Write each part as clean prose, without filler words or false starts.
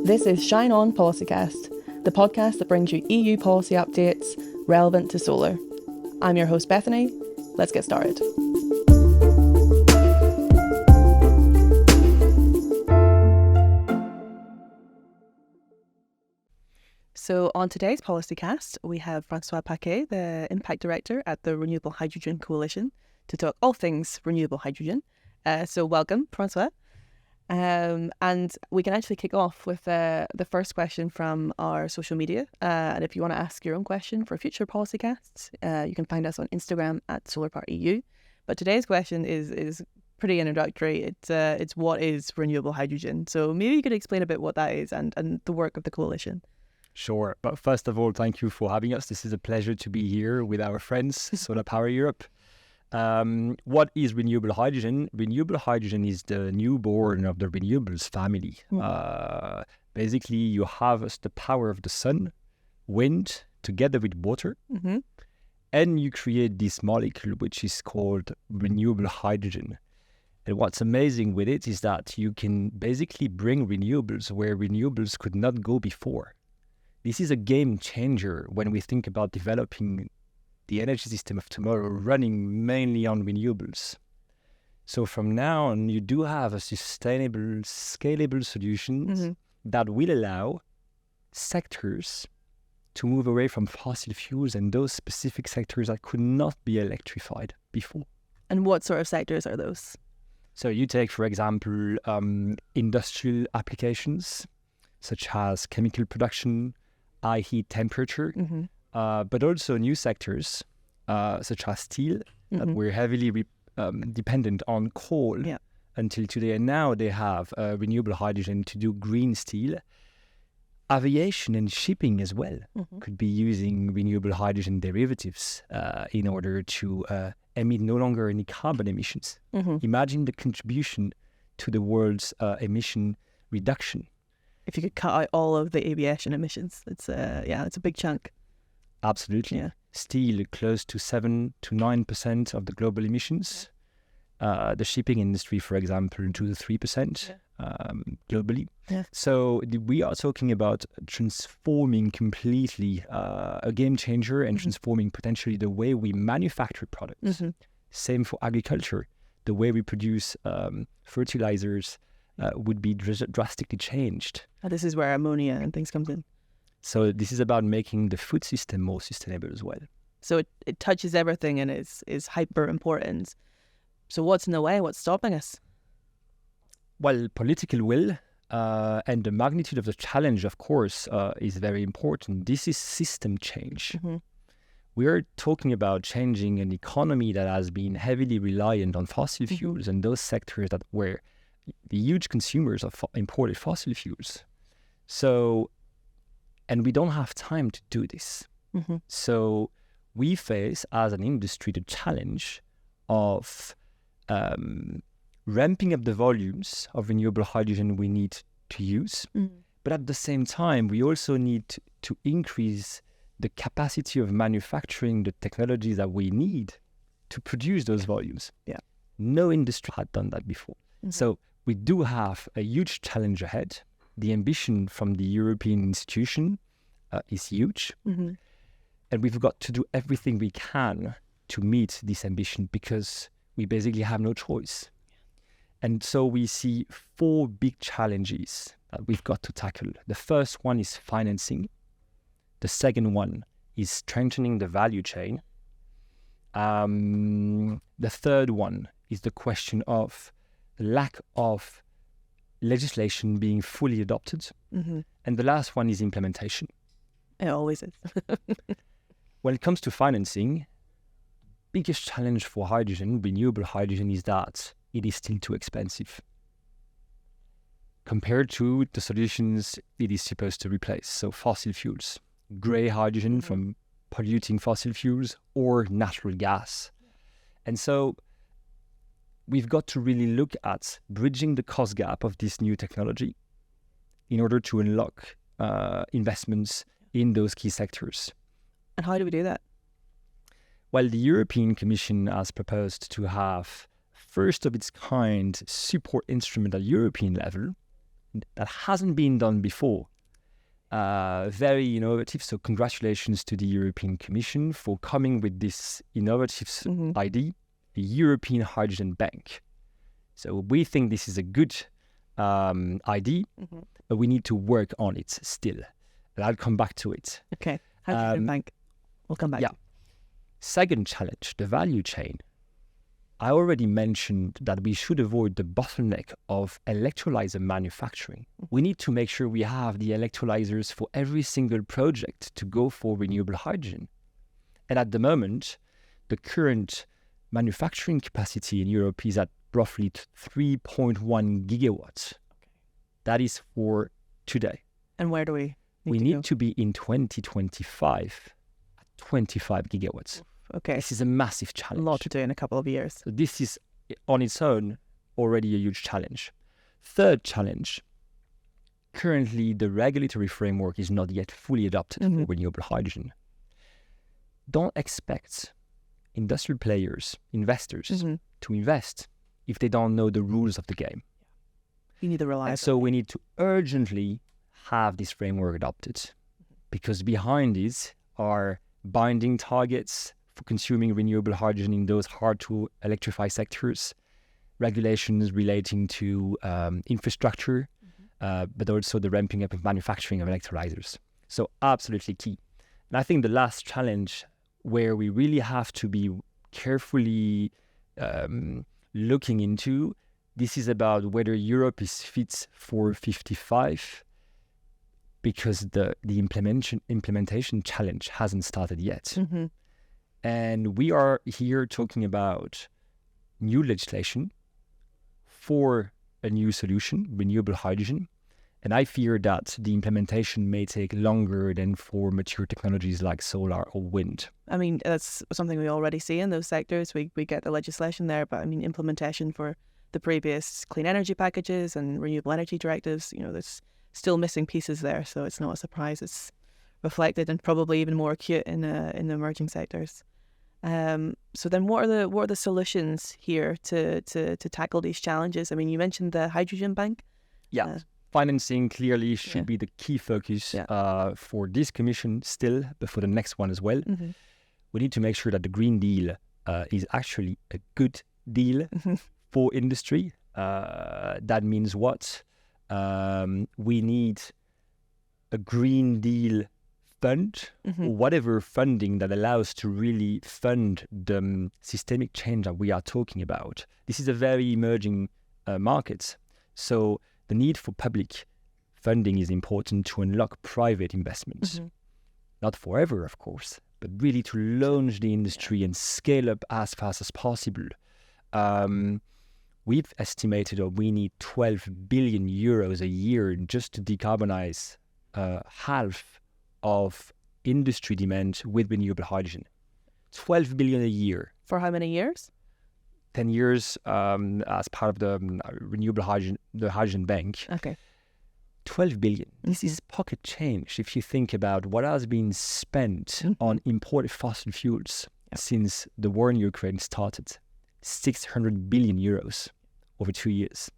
This is Shine On Policycast, the podcast that brings you EU policy updates relevant to solar. I'm your host Bethany. Let's get started. So on today's Policycast, we have François Paquet, the Impact Director at the Renewable Hydrogen Coalition, to talk all things renewable hydrogen. So welcome, François. And we can actually kick off with the first question from our social media. And if you want to ask your own question for future Policycasts, you can find us on Instagram at SolarPower EU. But today's question is pretty introductory. It's what is renewable hydrogen? So maybe you could explain a bit what that is and the work of the coalition. Sure. But first of all, thank you for having us. This is a pleasure to be here with our friends, SolarPower Europe. What is renewable hydrogen? Renewable hydrogen is the newborn of the renewables family. Basically, you harvest the power of the sun, wind, together with water, and you create this molecule, which is called renewable hydrogen. And what's amazing with it is that you can basically bring renewables where renewables could not go before. This is a game changer when we think about developing the energy system of tomorrow running mainly on renewables. So from now on, you do have a sustainable, scalable solutions that will allow sectors to move away from fossil fuels and those specific sectors that could not be electrified before. And what sort of sectors are those? So you take, for example, industrial applications, such as chemical production, high heat temperature, but also new sectors such as steel that were heavily dependent on coal until today. And now they have renewable hydrogen to do green steel. Aviation and shipping as well could be using renewable hydrogen derivatives in order to emit no longer any carbon emissions. Imagine the contribution to the world's emission reduction. If you could cut out all of the aviation emissions, it's a big chunk. Absolutely. Yeah. Steel close to 7 to 9% of the global emissions. The shipping industry, for example, 2 to 3% globally. Yeah. So we are talking about transforming completely a game changer and transforming potentially the way we manufacture products. Same for agriculture. The way we produce fertilizers would be drastically changed. This is where ammonia and things comes in. So this is about making the food system more sustainable as well. So it touches everything and is hyper important. So what's in the way? What's stopping us? Well, political will and the magnitude of the challenge, of course, is very important. This is system change. We are talking about changing an economy that has been heavily reliant on fossil fuels and those sectors that were the huge consumers of imported fossil fuels. So, and we don't have time to do this. So we face, as an industry, the challenge of ramping up the volumes of renewable hydrogen we need to use. But at the same time, we also need to increase the capacity of manufacturing the technologies that we need to produce those volumes. No industry had done that before. So we do have a huge challenge ahead. The ambition from the European institution is huge. And we've got to do everything we can to meet this ambition because we basically have no choice. And so we see 4 big challenges that we've got to tackle. The first one is financing. The second one is strengthening the value chain. The third one is the question of the lack of legislation being fully adopted. And the last one is implementation. It always is. When it comes to financing, biggest challenge for hydrogen, renewable hydrogen, is that it is still too expensive compared to the solutions it is supposed to replace. So fossil fuels, grey hydrogen from polluting fossil fuels, or natural gas. And so we've got to really look at bridging the cost gap of this new technology in order to unlock investments in those key sectors. And how do we do that? Well, the European Commission has proposed to have first of its kind support instrument at European level that hasn't been done before. Very innovative. So congratulations to the European Commission for coming with this innovative idea, the European Hydrogen Bank. So we think this is a good idea, but we need to work on it still. And I'll come back to it. Okay. Hydrogen Bank. We'll come back. Yeah. Second challenge, the value chain. I already mentioned that we should avoid the bottleneck of electrolyzer manufacturing. We need to make sure we have the electrolyzers for every single project to go for renewable hydrogen. And at the moment, the current manufacturing capacity in Europe is at roughly 3.1 gigawatts. That is for today. And where do we We to need go? to be in 2025 at 25 gigawatts. Okay. This is a massive A challenge. lot to do in a couple of years. So this is on its own already a huge challenge. Third challenge, currently the regulatory framework is not yet fully adopted for renewable hydrogen. Don't expect industrial players, investors to invest if they don't know the rules of the game. You need the And reliability. so we need to urgently have this framework adopted, because behind this are binding targets for consuming renewable hydrogen in those hard to electrify sectors, regulations relating to infrastructure, but also the ramping up of manufacturing of electrolyzers. So absolutely key. And I think the last challenge where we really have to be carefully looking into, this is about whether Europe is fit for 55, because the implementation challenge hasn't started yet. And we are here talking about new legislation for a new solution, renewable hydrogen. And I fear that the implementation may take longer than for mature technologies like solar or wind. I mean, that's something we already see in those sectors. We get the legislation there, but I mean, implementation for the previous clean energy packages and renewable energy directives, there's still missing pieces there. So it's not a surprise it's reflected and probably even more acute in the emerging sectors. So then what are the solutions here to tackle these challenges? I mean, you mentioned the hydrogen bank. Yeah. Financing clearly should be the key focus for this commission still, but for the next one as well. We need to make sure that the Green Deal is actually a good deal for industry. That means what? We need a Green Deal fund, or whatever funding that allows to really fund the systemic change that we are talking about. This is a very emerging market. So the need for public funding is important to unlock private investments. Not forever, of course, but really to launch the industry and scale up as fast as possible. We've estimated that we need 12 billion euros a year just to decarbonize half of industry demand with renewable hydrogen. 12 billion a year. For how many years? 10 years as part of the renewable hydrogen, the hydrogen bank. Okay. 12 billion. This is pocket change if you think about what has been spent on imported fossil fuels since the war in Ukraine started. 600 billion euros over 2 years.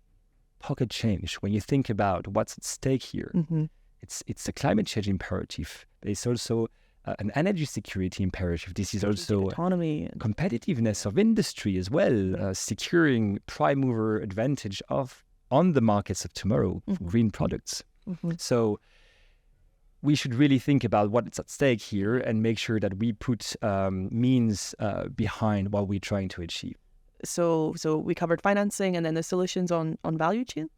Pocket change. When you think about what's at stake here, it's a climate change imperative, but it's also an energy security imperative. This is also autonomy, competitiveness of industry as well, securing prime mover advantage on the markets of tomorrow for green products. So we should really think about what's at stake here and make sure that we put means behind what we're trying to achieve. So we covered financing and then the solutions on value chain.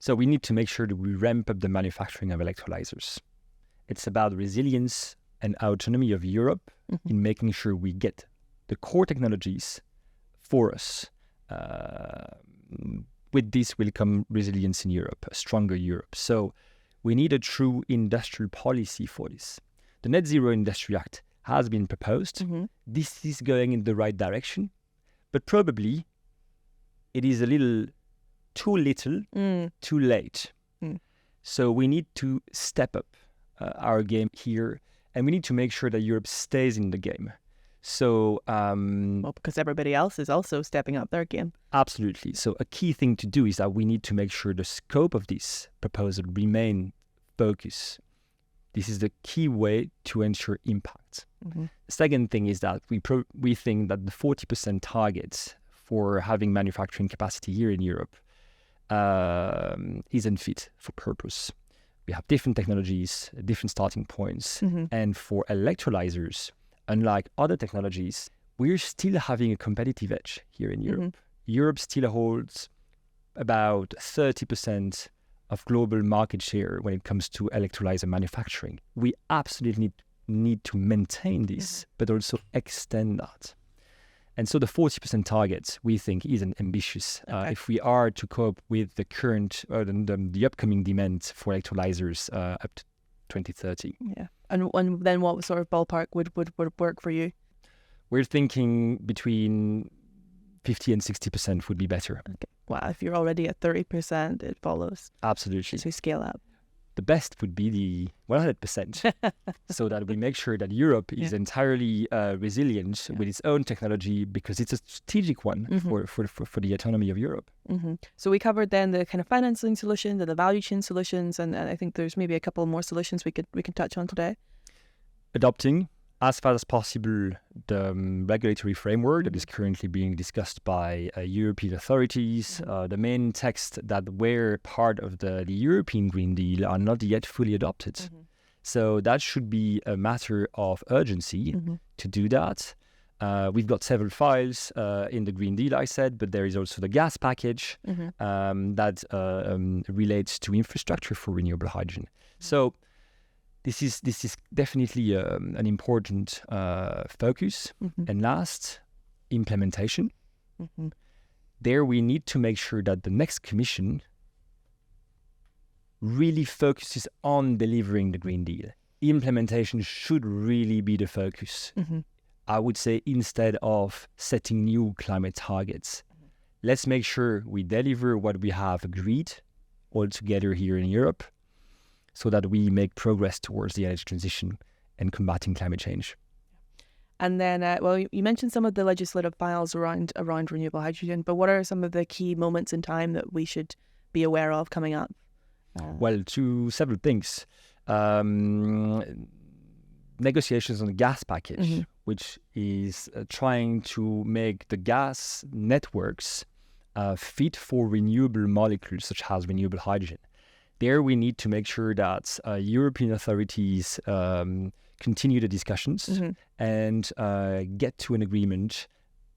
So we need to make sure that we ramp up the manufacturing of electrolyzers. It's about resilience and autonomy of Europe in making sure we get the core technologies for us. With this will come resilience in Europe, a stronger Europe. So we need a true industrial policy for this. The Net Zero Industry Act has been proposed. This is going in the right direction, but probably it is a little, too late. So we need to step up our game here, and we need to make sure that Europe stays in the game. So Well, because everybody else is also stepping up their game. absolutely. So a key thing to do is that we need to make sure the scope of this proposal remain focused. This is the key way to ensure impact. Mm-hmm. The second thing is that we think that the 40% target for having manufacturing capacity here in Europe isn't fit for purpose. We have different technologies, different starting points. Mm-hmm. And for electrolyzers, unlike other technologies, we're still having a competitive edge here in Europe. Mm-hmm. Europe still holds about 30% of global market share when it comes to electrolyzer manufacturing. We absolutely need to maintain this, but also extend that. And so the 40% target, we think, isn't ambitious. If we are to cope with the current, the upcoming demand for electrolyzers up to 2030. Yeah. And then what sort of ballpark would work for you? We're thinking between 50 and 60% would be better. Okay. Wow, if you're already at 30%, it follows. Absolutely. As we scale up. The best would be the 100%, so that we make sure that Europe is entirely resilient with its own technology, because it's a strategic one for the autonomy of Europe. Mm-hmm. So we covered then the kind of financing solutions and the value chain solutions, and I think there's maybe a couple more solutions we can touch on today. Adopting as fast as possible the regulatory framework that is currently being discussed by European authorities. The main texts that were part of the European Green Deal are not yet fully adopted. So that should be a matter of urgency to do that. We've got several files in the Green Deal, I said, but there is also the gas package that relates to infrastructure for renewable hydrogen. So this is definitely an important focus. And last, implementation. There we need to make sure that the next Commission really focuses on delivering the Green Deal. Implementation should really be the focus. I would say, instead of setting new climate targets. Let's make sure we deliver what we have agreed all together here in Europe, so that we make progress towards the energy transition and combating climate change. And then, well, you mentioned some of the legislative files around renewable hydrogen, but what are some of the key moments in time that we should be aware of coming up? Well, several things. Negotiations on the gas package, which is trying to make the gas networks fit for renewable molecules such as renewable hydrogen. There we need to make sure that European authorities continue the discussions and get to an agreement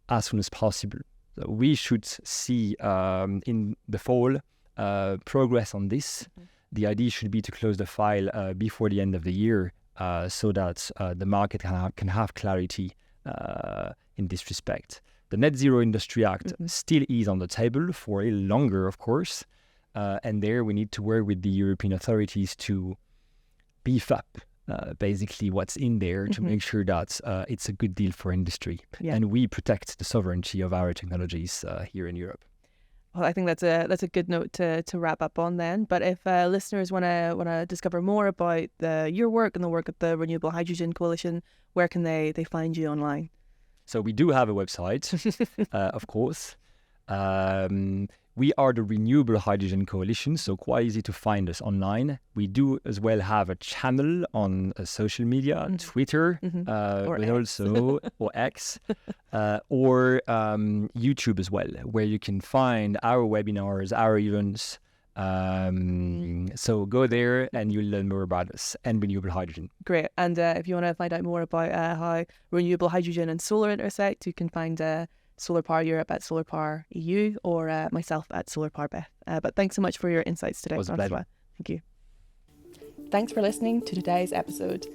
as soon as possible. So we should see in the fall progress on this. The idea should be to close the file before the end of the year, so that the market can have clarity in this respect. The Net Zero Industry Act still is on the table for a little longer, of course. And there we need to work with the European authorities to beef up basically what's in there to make sure that it's a good deal for industry. And we protect the sovereignty of our technologies here in Europe. Well, I think that's a good note to wrap up on then. But if listeners want to discover more about your work and the work of the Renewable Hydrogen Coalition, where can they find you online? So we do have a website, of course. We are the Renewable Hydrogen Coalition, so quite easy to find us online. We do as well have a channel on social media, Twitter, or X, or YouTube as well, where you can find our webinars, our events. So go there and you'll learn more about us and renewable hydrogen. Great. And if you want to find out more about how renewable hydrogen and solar intersect, you can find SolarPower Europe at SolarPower EU, or myself at SolarPower Beth. But thanks so much for your insights today, François. Thank you. Thanks for listening to today's episode.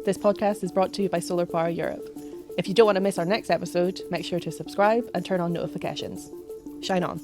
This podcast is brought to you by SolarPower Europe. If you don't want to miss our next episode, make sure to subscribe and turn on notifications. Shine on.